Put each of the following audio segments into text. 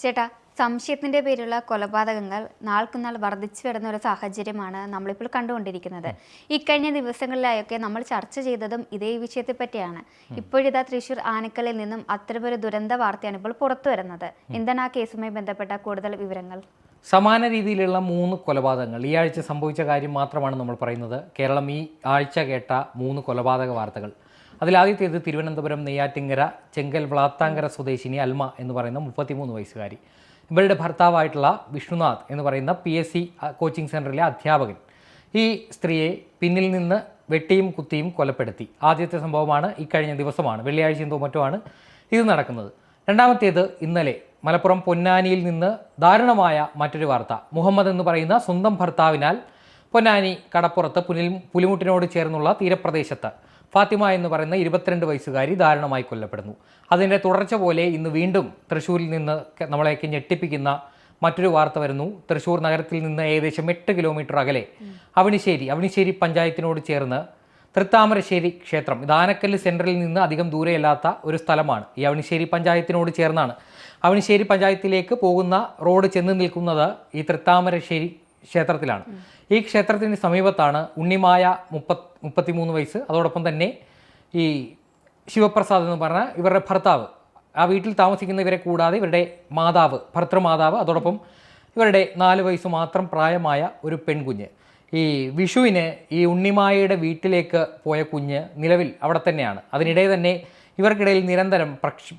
ചേട്ടാ, സംശയത്തിൻ്റെ പേരിലുള്ള കൊലപാതകങ്ങൾ നാൾക്കുനാൾ വർദ്ധിച്ചു വരുന്ന ഒരു സാഹചര്യമാണ് നമ്മളിപ്പോൾ കണ്ടുകൊണ്ടിരിക്കുന്നത്. ഇക്കഴിഞ്ഞ ദിവസങ്ങളിലായൊക്കെ നമ്മൾ ചർച്ച ചെയ്തതും ഇതേ വിഷയത്തെ പറ്റിയാണ്. ഇപ്പോഴിതാ തൃശ്ശൂർ ആനക്കലിൽ നിന്നും അത്തരമൊരു ദുരന്ത വാർത്തയാണ് ഇപ്പോൾ പുറത്തു വരുന്നത്. എന്താണ് ആ കേസുമായി ബന്ധപ്പെട്ട കൂടുതൽ വിവരങ്ങൾ? സമാന രീതിയിലുള്ള 3 കൊലപാതകങ്ങൾ ഈ ആഴ്ച സംഭവിച്ച കാര്യം മാത്രമാണ് നമ്മൾ പറയുന്നത്. കേരളം ഈ ആഴ്ച കേട്ട 3 കൊലപാതക വാർത്തകൾ. അതിലാദ്യത്തേത് തിരുവനന്തപുരം നെയ്യാറ്റിങ്കര ചെങ്കൽ വ്ളാത്താങ്കര സ്വദേശിനി അൽമ എന്ന് പറയുന്ന 33 വയസ്സുകാരി. ഇവരുടെ ഭർത്താവായിട്ടുള്ള വിഷ്ണുനാഥ് എന്ന് പറയുന്ന PSC കോച്ചിങ് സെൻറ്ററിലെ അധ്യാപകൻ ഈ സ്ത്രീയെ പിന്നിൽ നിന്ന് വെട്ടിയും കുത്തിയും കൊലപ്പെടുത്തി. ആദ്യത്തെ സംഭവമാണ് ഇക്കഴിഞ്ഞ ദിവസമാണ്, വെള്ളിയാഴ്ച എന്തോ മറ്റോ ആണ് ഇത് നടക്കുന്നത്. രണ്ടാമത്തേത് ഇന്നലെ മലപ്പുറം പൊന്നാനിയിൽ നിന്ന് ദാരുണമായ മറ്റൊരു വാർത്ത. മുഹമ്മദ് എന്ന് പറയുന്ന സ്വന്തം ഭർത്താവിനാൽ പൊന്നാനി കടപ്പുറത്ത് പുലിമുട്ടിനോട് ചേർന്നുള്ള തീരപ്രദേശത്ത് ഫാത്തിമ എന്ന് പറയുന്ന 22 വയസ്സുകാരി ദാരുണമായി കൊല്ലപ്പെടുന്നു. അതിൻ്റെ തുടർച്ച പോലെ ഇന്ന് വീണ്ടും തൃശ്ശൂരിൽ നിന്ന് നമ്മളെയൊക്കെ ഞെട്ടിപ്പിക്കുന്ന മറ്റൊരു വാർത്ത വരുന്നു. തൃശ്ശൂർ നഗരത്തിൽ നിന്ന് ഏകദേശം 8 കിലോമീറ്റർ അകലെ അവണിശ്ശേരി പഞ്ചായത്തിനോട് ചേർന്ന് തൃത്താമരശ്ശേരി ക്ഷേത്രം, ഇത് ആനക്കല്ല് സെൻട്രലിൽ നിന്ന് അധികം ദൂരെയല്ലാത്ത ഒരു സ്ഥലമാണ്. ഈ അവണിശ്ശേരി പഞ്ചായത്തിനോട് ചേർന്നാണ്. അവണിശ്ശേരി പഞ്ചായത്തിലേക്ക് പോകുന്ന റോഡ് ചെന്ന് നിൽക്കുന്നത് ഈ തൃത്താമരശ്ശേരി ക്ഷേത്രത്തിലാണ്. ഈ ക്ഷേത്രത്തിന് സമീപത്താണ് ഉണ്ണിമായ 33 വയസ്സ്, അതോടൊപ്പം തന്നെ ഈ ശിവപ്രസാദ് എന്ന് പറഞ്ഞ ഇവരുടെ ഭർത്താവ്, ആ വീട്ടിൽ താമസിക്കുന്ന ഇവരെ കൂടാതെ ഇവരുടെ മാതാവ്, ഭർത്തൃമാതാവ്, അതോടൊപ്പം ഇവരുടെ 4 വയസ്സ് മാത്രം പ്രായമായ ഒരു പെൺകുഞ്ഞ്. ഈ വിഷുവിന് ഈ ഉണ്ണിമായയുടെ വീട്ടിലേക്ക് പോയ കുഞ്ഞ് നിലവിൽ അവിടെ തന്നെയാണ്. അതിനിടെ തന്നെ ഇവർക്കിടയിൽ നിരന്തരം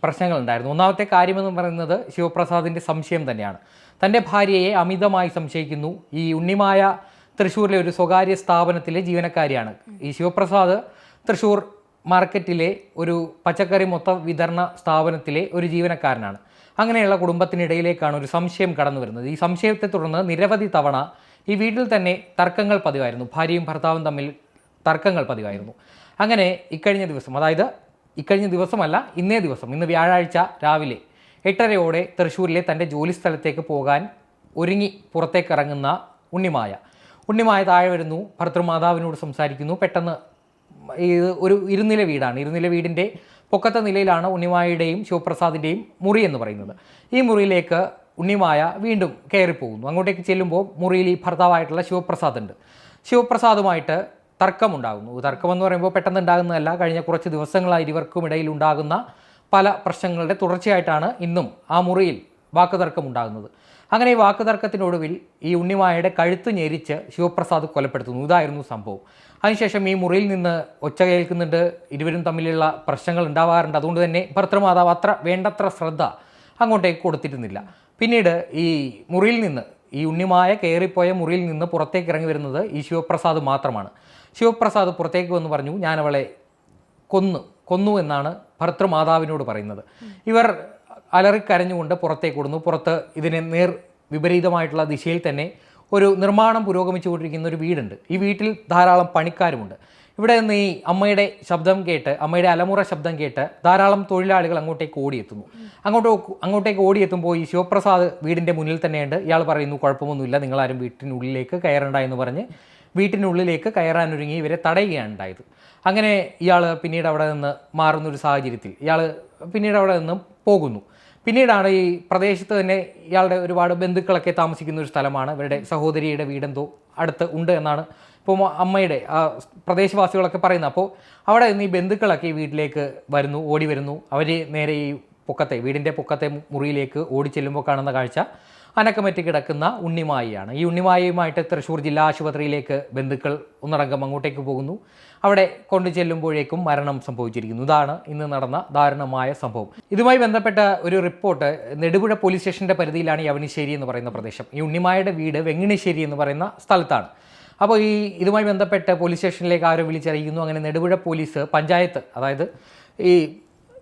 പ്രശ്നങ്ങളുണ്ടായിരുന്നു. ഒന്നാമത്തെ കാര്യമെന്ന് പറയുന്നത് ശിവപ്രസാദിൻ്റെ സംശയം തന്നെയാണ്. തൻ്റെ ഭാര്യയെ അമിതമായി സംശയിക്കുന്നു. ഈ ഉണ്ണിമായ തൃശ്ശൂരിലെ ഒരു സ്വകാര്യ സ്ഥാപനത്തിലെ ജീവനക്കാരിയാണ്. ഈ ശിവപ്രസാദ് തൃശ്ശൂർ മാർക്കറ്റിലെ ഒരു പച്ചക്കറി മൊത്ത വിതരണ സ്ഥാപനത്തിലെ ഒരു ജീവനക്കാരനാണ്. അങ്ങനെയുള്ള കുടുംബത്തിനിടയിലേക്കാണ് ഒരു സംശയം കടന്നു വരുന്നത്. ഈ സംശയത്തെ തുടർന്ന് നിരവധി തവണ ഈ വീട്ടിൽ തന്നെ തർക്കങ്ങൾ പതിവായിരുന്നു. ഭാര്യയും ഭർത്താവും തമ്മിൽ തർക്കങ്ങൾ പതിവായിരുന്നു. അങ്ങനെ ഇക്കഴിഞ്ഞ ദിവസം, അതായത് ഇക്കഴിഞ്ഞ ദിവസമല്ല, ഇന്ന് വ്യാഴാഴ്ച രാവിലെ 8:30 തൃശ്ശൂരിലെ തൻ്റെ ജോലി സ്ഥലത്തേക്ക് പോകാൻ ഒരുങ്ങി പുറത്തേക്കിറങ്ങുന്ന ഉണ്ണിമായ താഴെ വരുന്നു, ഭർത്തൃമാതാവിനോട് സംസാരിക്കുന്നു. പെട്ടെന്ന് ഒരു ഇരുനില വീടാണ്. ഇരുനില വീടിൻ്റെ പൊക്കത്തെ നിലയിലാണ് ഉണ്ണിമായയുടെയും ശിവപ്രസാദിൻ്റെയും മുറി എന്ന് പറയുന്നത്. ഈ മുറിയിലേക്ക് ഉണ്ണിമായ വീണ്ടും കയറിപ്പോകുന്നു. അങ്ങോട്ടേക്ക് ചെല്ലുമ്പോൾ മുറിയിൽ ഈ ഭർത്താവായിട്ടുള്ള ശിവപ്രസാദ് ഉണ്ട്. ശിവപ്രസാദുമായിട്ട് തർക്കമുണ്ടാകുന്നു. തർക്കമെന്ന് പറയുമ്പോൾ പെട്ടെന്ന് ഉണ്ടാകുന്നതല്ല, കഴിഞ്ഞ കുറച്ച് ദിവസങ്ങളായി ഇരുവർക്കും ഇടയിൽ ഉണ്ടാകുന്ന പല പ്രശ്നങ്ങളുടെ തുടർച്ചയായിട്ടാണ് ഇന്നും ആ മുറിയിൽ വാക്കുതർക്കം ഉണ്ടാകുന്നത്. അങ്ങനെ ഈ വാക്കുതർക്കത്തിനൊടുവിൽ ഈ ഉണ്ണിമായയുടെ കഴുത്ത് ഞെരിച്ച് ശിവപ്രസാദ് കൊലപ്പെടുത്തുന്നു. ഇതായിരുന്നു സംഭവം. അതിനുശേഷം ഈ മുറിയിൽ നിന്ന് ഒച്ച കേൾക്കുന്നുണ്ട്. ഇരുവരും തമ്മിലുള്ള പ്രശ്നങ്ങൾ ഉണ്ടാവാറുണ്ട്. അതുകൊണ്ട് തന്നെ ഭർത്തൃമാതാവ് വേണ്ടത്ര ശ്രദ്ധ അങ്ങോട്ടേക്ക് കൊടുത്തിരുന്നില്ല. പിന്നീട് ഈ മുറിയിൽ നിന്ന്, ഈ ഉണ്ണിമായ കയറിപ്പോയ മുറിയിൽ നിന്ന് പുറത്തേക്ക് ഇറങ്ങി വരുന്നത് ഈ ശിവപ്രസാദ് മാത്രമാണ്. ശിവപ്രസാദ് പുറത്തേക്ക് വന്ന് പറഞ്ഞു, ഞാനവളെ കൊന്നു എന്നാണ് ഭർത്തൃമാതാവിനോട് പറയുന്നത്. ഇവർ അലറിക്കരഞ്ഞുകൊണ്ട് പുറത്തേക്ക് ഓടുന്നു. പുറത്ത് ഇതിന് വിപരീതമായിട്ടുള്ള ദിശയിൽ തന്നെ ഒരു നിർമ്മാണം പുരോഗമിച്ചുകൊണ്ടിരിക്കുന്ന ഒരു വീടുണ്ട്. ഈ വീട്ടിൽ ധാരാളം പണിക്കാരുമുണ്ട്. ഇവിടെ നിന്ന് ഈ അമ്മയുടെ അലമുറ ശബ്ദം കേട്ട് ധാരാളം തൊഴിലാളികൾ അങ്ങോട്ടേക്ക് ഓടിയെത്തുന്നു. അങ്ങോട്ടേക്ക് ഓടിയെത്തുമ്പോൾ ഈ ശിവപ്രസാദ് വീടിൻ്റെ മുന്നിൽ തന്നെയുണ്ട്. ഇയാൾ പറയുന്നു, കുഴപ്പമൊന്നുമില്ല, നിങ്ങളാരും വീട്ടിനുള്ളിലേക്ക് കയറണ്ട എന്ന് പറഞ്ഞ് വീട്ടിനുള്ളിലേക്ക് കയറാനൊരുങ്ങി ഇവരെ തടയുകയാണ് ഉണ്ടായത്. അങ്ങനെ ഇയാൾ പിന്നീട് അവിടെ നിന്ന് മാറുന്നൊരു സാഹചര്യത്തിൽ ഇയാൾ പിന്നീട് അവിടെ നിന്ന് പോകുന്നു. പിന്നീടാണ് ഈ പ്രദേശത്ത് തന്നെ ഇയാളുടെ ഒരുപാട് ബന്ധുക്കളൊക്കെ താമസിക്കുന്ന ഒരു സ്ഥലമാണ്. ഇവരുടെ സഹോദരിയുടെ വീടെന്തോ അടുത്ത് ഉണ്ട് എന്നാണ് ഇപ്പോൾ അമ്മയുടെ പ്രദേശവാസികളൊക്കെ പറയുന്നത്. അപ്പോൾ അവിടെ നിന്ന് ഈ ബന്ധുക്കളൊക്കെ ഈ വീട്ടിലേക്ക് ഓടി വരുന്നു. അവർ നേരെ ഈ വീടിൻ്റെ പൊക്കത്തെ മുറിയിലേക്ക് ഓടി ചെല്ലുമ്പോൾ കാണുന്ന കാഴ്ച അനക്കമറ്റി കിടക്കുന്ന ഉണ്ണിമായയാണ്. ഈ ഉണ്ണിമായയുമായിട്ട് തൃശ്ശൂർ ജില്ലാ ആശുപത്രിയിലേക്ക് ബന്ധുക്കൾ ഒന്നടങ്കം അങ്ങോട്ടേക്ക് പോകുന്നു. അവിടെ കൊണ്ടു ചെല്ലുമ്പോഴേക്കും മരണം സംഭവിച്ചിരിക്കുന്നു. ഇതാണ് ഇന്ന് നടന്ന ദാരുണമായ സംഭവം. ഇതുമായി ബന്ധപ്പെട്ട ഒരു റിപ്പോർട്ട് നെടുപുഴ പോലീസ് സ്റ്റേഷൻ്റെ പരിധിയിലാണ് ഈ അവണിശ്ശേരി എന്ന് പറയുന്ന പ്രദേശം. ഈ ഉണ്ണിമായയുടെ വീട് വെങ്ങിണിശ്ശേരി എന്ന് പറയുന്ന സ്ഥലത്താണ്. അപ്പോൾ ഇതുമായി ബന്ധപ്പെട്ട് പോലീസ് സ്റ്റേഷനിലേക്ക് ആരോ വിളിച്ചറിയിക്കുന്നു. അങ്ങനെ നെടുപുഴ പോലീസ് പഞ്ചായത്ത്, അതായത് ഈ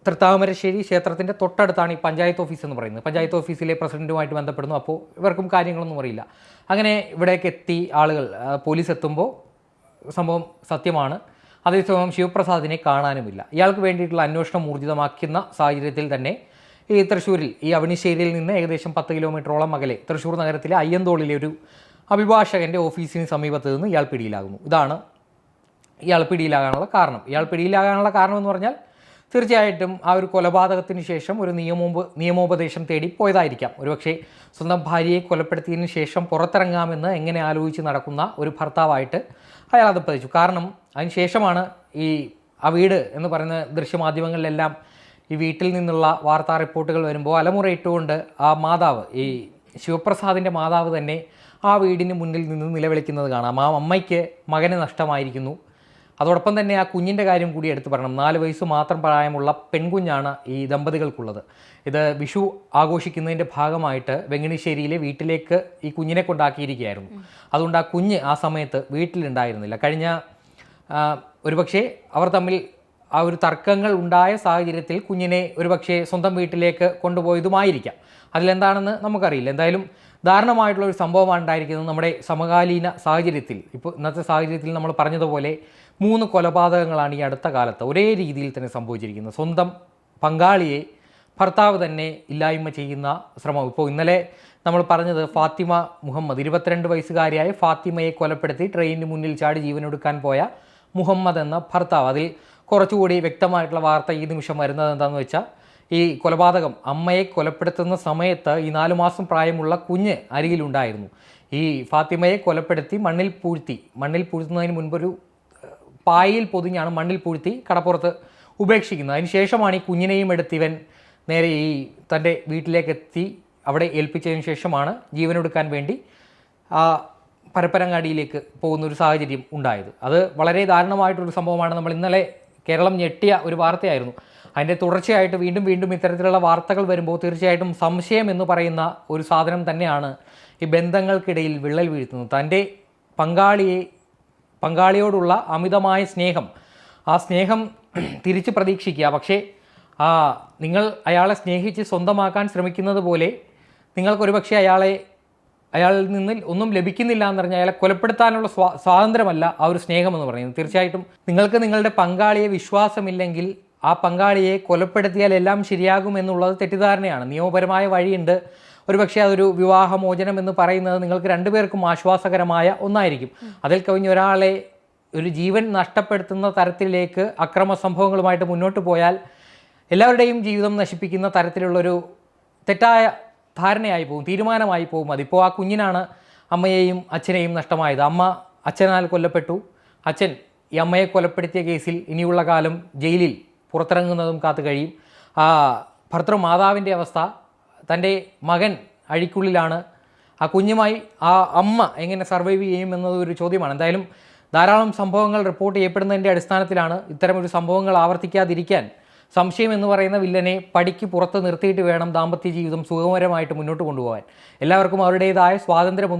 തൃത്താമരശ്ശേരി ക്ഷേത്രത്തിൻ്റെ തൊട്ടടുത്താണ് ഈ പഞ്ചായത്ത് ഓഫീസ് എന്ന് പറയുന്നത്. പഞ്ചായത്ത് ഓഫീസിലെ പ്രസിഡന്റുമായിട്ട് ബന്ധപ്പെടുന്നു. അപ്പോൾ ഇവർക്കും കാര്യങ്ങളൊന്നും അറിയില്ല. അങ്ങനെ ഇവിടേക്ക് എത്തി ആളുകൾ, പോലീസ് എത്തുമ്പോൾ സംഭവം സത്യമാണ്. അതേസമയം ശിവപ്രസാദിനെ കാണാനുമില്ല. ഇയാൾക്ക് വേണ്ടിയിട്ടുള്ള അന്വേഷണം ഊർജിതമാക്കുന്ന സാഹചര്യത്തിൽ തന്നെ ഈ തൃശ്ശൂരിൽ ഈ അവണിശ്ശേരിയിൽ നിന്ന് ഏകദേശം 10 കിലോമീറ്ററോളം അകലെ തൃശ്ശൂർ നഗരത്തിലെ അയ്യന്തോളിലെ ഒരു അഭിഭാഷകൻ്റെ ഓഫീസിന് സമീപത്ത് നിന്ന് ഇയാൾ പിടിയിലാകുന്നു. ഇതാണ് ഇയാൾ പിടിയിലാകാനുള്ള കാരണം. എന്ന് പറഞ്ഞാൽ തീർച്ചയായിട്ടും ആ ഒരു കൊലപാതകത്തിന് ശേഷം ഒരു നിയമോപദേശം തേടി പോയതായിരിക്കാം. ഒരുപക്ഷെ സ്വന്തം ഭാര്യയെ കൊലപ്പെടുത്തിയതിന് ശേഷം പുറത്തിറങ്ങാമെന്ന് എങ്ങനെ ആലോചിച്ച് നടക്കുന്ന ഒരു ഭർത്താവായിട്ട് അയാൾ അത് പതിച്ചു. കാരണം അതിന് ശേഷമാണ് ആ വീട് എന്ന് പറയുന്ന ദൃശ്യമാധ്യമങ്ങളിലെല്ലാം ഈ വീട്ടിൽ നിന്നുള്ള വാർത്താ റിപ്പോർട്ടുകൾ വരുമ്പോൾ അലമുറയിട്ടുകൊണ്ട് ആ മാതാവ്, ഈ ശിവപ്രസാദിൻ്റെ മാതാവ് തന്നെ ആ വീടിന് മുന്നിൽ നിന്ന് നിലവിളിക്കുന്നത് കാണാം. ആ അമ്മയ്ക്ക് മകനെ നഷ്ടമായിരിക്കുന്നു. അതോടൊപ്പം തന്നെ ആ കുഞ്ഞിൻ്റെ കാര്യം കൂടി എടുത്തു പറയണം. 4 വയസ്സ് മാത്രം പ്രായമുള്ള പെൺകുഞ്ഞാണ് ഈ ദമ്പതികൾക്കുള്ളത്. ഇത് വിഷു ആഘോഷിക്കുന്നതിൻ്റെ ഭാഗമായിട്ട് വെങ്ങണിശ്ശേരിയിലെ വീട്ടിലേക്ക് ഈ കുഞ്ഞിനെ കൊണ്ടാക്കിയിരിക്കുകയായിരുന്നു. അതുകൊണ്ട് ആ കുഞ്ഞ് ആ സമയത്ത് വീട്ടിലുണ്ടായിരുന്നില്ല. കഴിഞ്ഞ ഒരുപക്ഷെ അവർ തമ്മിൽ ആ ഒരു തർക്കങ്ങൾ ഉണ്ടായ സാഹചര്യത്തിൽ കുഞ്ഞിനെ ഒരുപക്ഷെ സ്വന്തം വീട്ടിലേക്ക് കൊണ്ടുപോയതുമായിരിക്കാം. അതിലെന്താണെന്ന് നമുക്കറിയില്ല. എന്തായാലും ദാരുണമായിട്ടുള്ള ഒരു സംഭവമാണ് ഉണ്ടായിരിക്കുന്നത് നമ്മുടെ സമകാലീന സാഹചര്യത്തിൽ. ഇപ്പോൾ ഇന്നത്തെ സാഹചര്യത്തിൽ നമ്മൾ പറഞ്ഞതുപോലെ 3 കൊലപാതകങ്ങളാണ് ഈ അടുത്ത കാലത്ത് ഒരേ രീതിയിൽ തന്നെ സംഭവിച്ചിരിക്കുന്നത്. സ്വന്തം പങ്കാളിയെ ഭർത്താവ് തന്നെ ഇല്ലായ്മ ചെയ്യുന്ന ശ്രമം. ഇപ്പോൾ ഇന്നലെ നമ്മൾ പറഞ്ഞത് ഫാത്തിമ മുഹമ്മദ്, 22 വയസ്സുകാരിയായ ഫാത്തിമയെ കൊലപ്പെടുത്തി ട്രെയിനിന് മുന്നിൽ ചാടി ജീവനൊടുക്കാൻ പോയ മുഹമ്മദ് എന്ന ഭർത്താവ്. അതിൽ കുറച്ചുകൂടി വ്യക്തമായിട്ടുള്ള വാർത്ത ഈ നിമിഷം വരുന്നത് എന്താണെന്ന് വെച്ചാൽ, ഈ കൊലപാതകം അമ്മയെ കൊലപ്പെടുത്തുന്ന സമയത്ത് ഈ 4 മാസം പ്രായമുള്ള കുഞ്ഞ് അരികിലുണ്ടായിരുന്നു. ഈ ഫാത്തിമയെ കൊലപ്പെടുത്തി മണ്ണിൽ പൂഴ്ത്തുന്നതിന് മുൻപൊരു പായയിൽ പൊതിഞ്ഞാണ് മണ്ണിൽ പൂഴ്ത്തി കടപ്പുറത്ത് ഉപേക്ഷിക്കുന്നത്. അതിനുശേഷമാണ് ഈ കുഞ്ഞിനെയും എടുത്ത് ഇവൻ നേരെ ഈ തൻ്റെ വീട്ടിലേക്ക് എത്തി അവിടെ ഏൽപ്പിച്ചതിന് ശേഷമാണ് ജീവനൊടുക്കാൻ വേണ്ടി പരപ്പനങ്ങാടിയിലേക്ക് പോകുന്ന ഒരു സാഹചര്യം ഉണ്ടായത്. അത് വളരെ ദാരുണമായിട്ടൊരു സംഭവമാണ്. നമ്മൾ ഇന്നലെ കേരളം ഞെട്ടിയ ഒരു വാർത്തയായിരുന്നു. അതിൻ്റെ തുടർച്ചയായിട്ട് വീണ്ടും ഇത്തരത്തിലുള്ള വാർത്തകൾ വരുമ്പോൾ തീർച്ചയായിട്ടും സംശയം എന്ന് പറയുന്ന ഒരു സാധനം തന്നെയാണ് ഈ ബന്ധങ്ങൾക്കിടയിൽ വിള്ളൽ വീഴ്ത്തുന്നത്. തൻ്റെ പങ്കാളിയോടുള്ള അമിതമായ സ്നേഹം, ആ സ്നേഹം തിരിച്ച് പ്രതീക്ഷിക്കുക. പക്ഷേ നിങ്ങൾ അയാളെ സ്നേഹിച്ച് സ്വന്തമാക്കാൻ ശ്രമിക്കുന്നത് പോലെ നിങ്ങൾക്കൊരു പക്ഷേ അയാളിൽ നിന്ന് ഒന്നും ലഭിക്കുന്നില്ല എന്നറിഞ്ഞാൽ അയാളെ കൊലപ്പെടുത്താനുള്ള സ്വാതന്ത്ര്യമല്ല ആ ഒരു സ്നേഹം എന്ന് പറയുന്നത്. തീർച്ചയായിട്ടും നിങ്ങൾക്ക് നിങ്ങളുടെ പങ്കാളിയെ വിശ്വാസമില്ലെങ്കിൽ ആ പങ്കാളിയെ കൊലപ്പെടുത്തിയാൽ എല്ലാം ശരിയാകുമെന്നുള്ളത് തെറ്റിദ്ധാരണയാണ്. നിയമപരമായ വഴിയുണ്ട്. ഒരുപക്ഷെ അതൊരു വിവാഹമോചനം എന്ന് പറയുന്നത് നിങ്ങൾക്ക് രണ്ടുപേർക്കും ആശ്വാസകരമായ ഒന്നായിരിക്കും. അതിൽ കവിഞ്ഞ് ഒരാളെ ഒരു ജീവൻ നഷ്ടപ്പെടുത്തുന്ന തരത്തിലേക്ക് അക്രമ സംഭവങ്ങളുമായിട്ട് മുന്നോട്ട് പോയാൽ എല്ലാവരുടെയും ജീവിതം നശിപ്പിക്കുന്ന തരത്തിലുള്ളൊരു തെറ്റായ ധാരണയായി പോകും, തീരുമാനമായി പോകും. അതിപ്പോൾ ആ കുഞ്ഞിനാണ് അമ്മയെയും അച്ഛനെയും നഷ്ടമായത്. അമ്മ അച്ഛനാൽ കൊല്ലപ്പെട്ടു. അച്ഛൻ ഈ അമ്മയെ കൊലപ്പെടുത്തിയ കേസിൽ ഇനിയുള്ള കാലം ജയിലിൽ പുറത്തിറങ്ങുന്നതും കാത്തു കഴിയും. ഭർത്തൃമാതാവിൻ്റെ അവസ്ഥ, തൻ്റെ മകൻ അഴിക്കുള്ളിലാണ്. ആ കുഞ്ഞുമായി ആ അമ്മ എങ്ങനെ സർവൈവ് ചെയ്യും എന്നതൊരു ചോദ്യമാണ്. എന്തായാലും ധാരാളം സംഭവങ്ങൾ റിപ്പോർട്ട് ചെയ്യപ്പെടുന്നതിൻ്റെ അടിസ്ഥാനത്തിലാണ് ഇത്തരമൊരു സംഭവങ്ങൾ ആവർത്തിക്കാതിരിക്കാൻ സംശയം എന്ന് പറയുന്ന വില്ലനെ പടിക്ക് പുറത്ത് നിർത്തിയിട്ട് വേണം ദാമ്പത്യ ജീവിതം സുഖകരമായിട്ട് മുന്നോട്ട് കൊണ്ടുപോകാൻ. എല്ലാവർക്കും അവരുടേതായ സ്വാതന്ത്ര്യം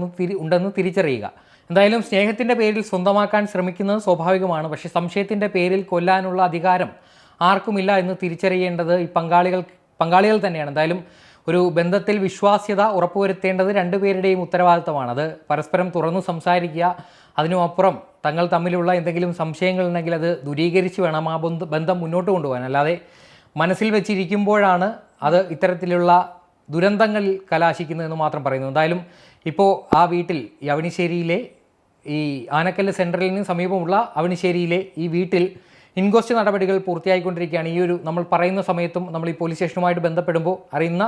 ഉണ്ടെന്ന് തിരിച്ചറിയുക. എന്തായാലും സ്നേഹത്തിൻ്റെ പേരിൽ സ്വന്തമാക്കാൻ ശ്രമിക്കുന്നത് സ്വാഭാവികമാണ്. പക്ഷേ സംശയത്തിൻ്റെ പേരിൽ കൊല്ലാനുള്ള അധികാരം ആർക്കുമില്ല എന്ന് തിരിച്ചറിയേണ്ടത് ഈ പങ്കാളികൾ തന്നെയാണ്. എന്തായാലും ഒരു ബന്ധത്തിൽ വിശ്വാസ്യത ഉറപ്പുവരുത്തേണ്ടത് രണ്ടുപേരുടെയും ഉത്തരവാദിത്തമാണ്. അത് പരസ്പരം തുറന്നു സംസാരിക്കുക. അതിനുമപ്പുറം തങ്ങൾ തമ്മിലുള്ള എന്തെങ്കിലും സംശയങ്ങളുണ്ടെങ്കിൽ അത് ദൂരീകരിച്ച് വേണം ആ ബന്ധം മുന്നോട്ട് കൊണ്ടുപോകാൻ. അല്ലാതെ മനസ്സിൽ വെച്ചിരിക്കുമ്പോഴാണ് അത് ഇത്തരത്തിലുള്ള ദുരന്തങ്ങളിൽ കലാശിക്കുന്നതെന്ന് മാത്രം പറയുന്നു. എന്തായാലും ഇപ്പോൾ ആ വീട്ടിൽ ഈ അവണിശ്ശേരിയിലെ ഈ ആനക്കല്ല് സെൻട്രലിന് സമീപമുള്ള അവണിശ്ശേരിയിലെ ഈ വീട്ടിൽ ഇൻക്വസ്റ്റ് നടപടികൾ പൂർത്തിയായിക്കൊണ്ടിരിക്കുകയാണ്. ഈ ഒരു നമ്മൾ പറയുന്ന സമയത്തും നമ്മൾ ഈ പോലീസ് സ്റ്റേഷനുമായിട്ട് ബന്ധപ്പെടുമ്പോൾ അറിയുന്ന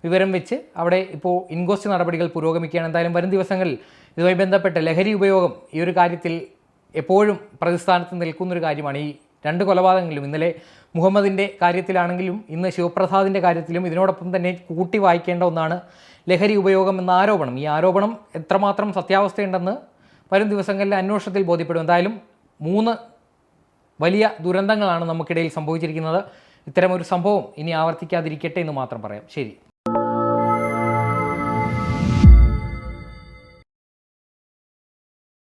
വിവരം വെച്ച് അവിടെ ഇപ്പോൾ ഇൻക്വസ്റ്റ് നടപടികൾ പുരോഗമിക്കുകയാണ്. എന്തായാലും വരും ദിവസങ്ങളിൽ ഇതുമായി ബന്ധപ്പെട്ട് ലഹരി ഉപയോഗം ഈ ഒരു കാര്യത്തിൽ എപ്പോഴും പ്രതിസ്ഥാനത്ത് നിൽക്കുന്നൊരു കാര്യമാണ്. ഈ 2 കൊലപാതകങ്ങളിലും, ഇന്നലെ മുഹമ്മദിൻ്റെ കാര്യത്തിലാണെങ്കിലും ഇന്ന് ശിവപ്രസാദിൻ്റെ കാര്യത്തിലും ഇതിനോടൊപ്പം തന്നെ കൂട്ടി വായിക്കേണ്ട ഒന്നാണ് ലഹരി ഉപയോഗം എന്ന ആരോപണം. ഈ ആരോപണം എത്രമാത്രം സത്യാവസ്ഥയുണ്ടെന്ന് വരും ദിവസങ്ങളിലെ അന്വേഷണത്തിൽ ബോധ്യപ്പെടും. എന്തായാലും 3 വലിയ ദുരന്തങ്ങളാണ് നമുക്കിടയിൽ സംഭവിച്ചിരിക്കുന്നത്. ഇത്തരമൊരു സംഭവം ഇനി ആവർത്തിക്കാതിരിക്കട്ടെ എന്ന് മാത്രം പറയാം. ശരി.